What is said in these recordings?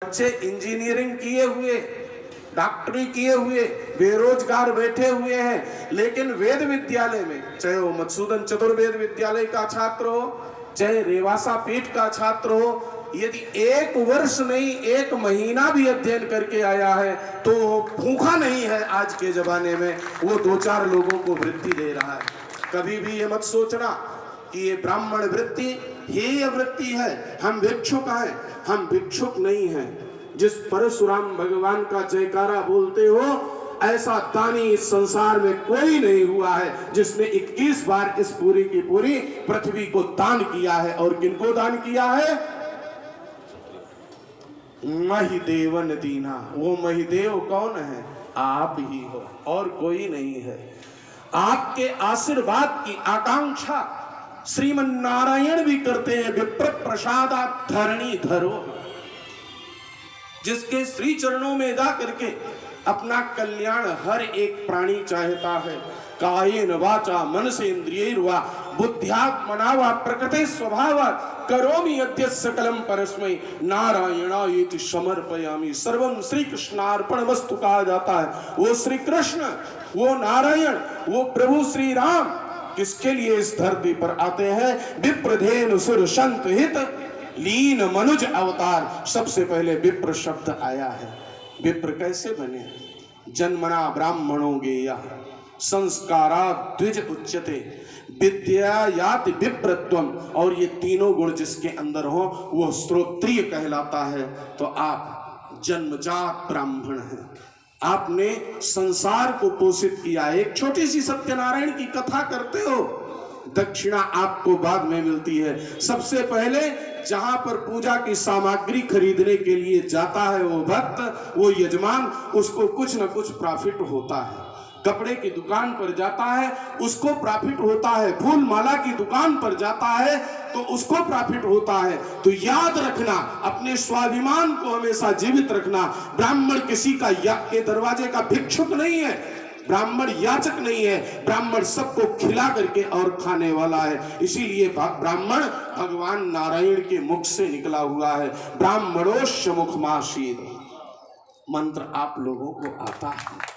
बच्चे इंजीनियरिंग किए हुए, डॉक्टरी किए हुए बेरोजगार बैठे हुए हैं, लेकिन वेद विद्यालय में, चाहे वो मधुसूदन चतुर्वेद विद्यालय का छात्र हो, चाहे रेवासा पीठ का छात्र हो, यदि एक वर्ष नहीं एक महीना भी अध्ययन करके आया है तो भूखा नहीं है। आज के जमाने में वो दो चार लोगों को वृत्ति दे रहा है। कभी भी ये मत सोचना कि ये ब्राह्मण वृत्ति ही वृत्ति है, हम भिक्षुक हैं। हम भिक्षुक नहीं हैं। जिस परशुराम भगवान का जयकारा बोलते हो, ऐसा दानी इस संसार में कोई नहीं हुआ है जिसने 21 बार इस पूरी की पूरी पृथ्वी को दान किया है। और किनको दान किया है? महिदेवन दीना। वो महिदेव कौन है? आप ही हो, और कोई नहीं है। आपके आशीर्वाद की आकांक्षा श्रीमन नारायण भी करते हैं। विप्र प्रसादा धरणी धरो, जिसके श्री चरणों में जा करके अपना कल्याण हर एक प्राणी चाहता है। कायेन वाचा मनसे इंद्रियैर्वा बुद्ध्यात्मना वा प्रकृते स्वभावात् करोमि यद्य सकलम परस्मै नारायणायेति समर्पयामि। सर्वं श्री कृष्णार्पणमस्तु कहा जाता है। वो श्री कृष्ण, वो नारायण, वो प्रभु श्री राम किसके लिए इस धरती पर आते हैं? विप्रधेनु सुर संत हित लीन मनुज अवतार। सबसे पहले विप्र शब्द आया है। विप्र कैसे बने? जन्मना ब्राह्मणों गेया संस्कारा द्विज उच्यते विद्या याति विप्रत्वम। और ये तीनों गुण जिसके अंदर हो वो श्रोत्रिय कहलाता है। तो आप जन्मजात ब्राह्मण हैं। आपने संसार को पोषित किया। एक छोटी सी सत्यनारायण की कथा करते हो, दक्षिणा आपको बाद में मिलती है। सबसे पहले जहां पर पूजा की सामग्री खरीदने के लिए जाता है वो भक्त, वो यजमान, उसको कुछ न कुछ प्रॉफिट होता है। कपड़े की दुकान पर जाता है उसको प्रॉफिट होता है, फूल माला की दुकान पर जाता है तो उसको प्रॉफिट होता है। तो याद रखना, अपने स्वाभिमान को हमेशा जीवित रखना। ब्राह्मण किसी का के दरवाजे का भिक्षुक नहीं है, ब्राह्मण याचक नहीं है। ब्राह्मण सबको खिला करके और खाने वाला है। इसीलिए ब्राह्मण भगवान नारायण के मुख से निकला हुआ है। ब्राह्मणोस्य मुखमासीद मंत्र आप लोगों को आता है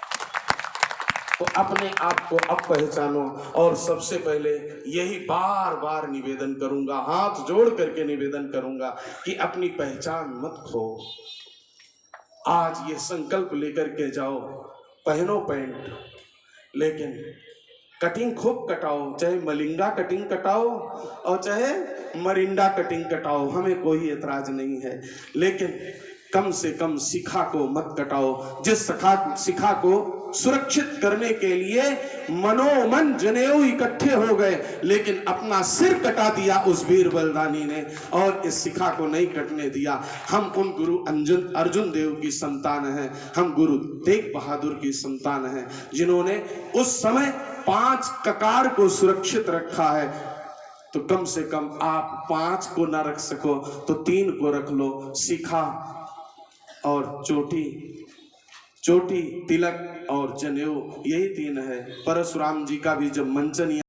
तो अपने आप को अब पहचानो। और सबसे पहले यही बार बार निवेदन करूंगा, हाथ जोड़ करके निवेदन करूंगा कि अपनी पहचान मत खो। आज ये संकल्प लेकर के जाओ, पहनो पैंट, लेकिन कटिंग खूब कटाओ, चाहे मलिंगा कटिंग कटाओ और चाहे मरिंडा कटिंग कटाओ, हमें कोई एतराज नहीं है। लेकिन कम से कम शिखा को मत कटाओ। जिस शिखा को सुरक्षित करने के लिए मनोमन जनेऊ इकट्ठे हो गए, लेकिन अपना सिर कटा दिया उस वीर बलदानी ने और इस शिखा को नहीं कटने दिया। हम उन गुरु अर्जुन देव की संतान हैं, हम गुरु तेग बहादुर की संतान हैं, जिन्होंने उस समय 5 ककार को सुरक्षित रखा है। तो कम से कम आप 5 को ना रख सको तो 3 को रख लो। शिखा और चोटी, तिलक और जनेऊ, यही 3 है। परशुराम जी का भी जब मंचन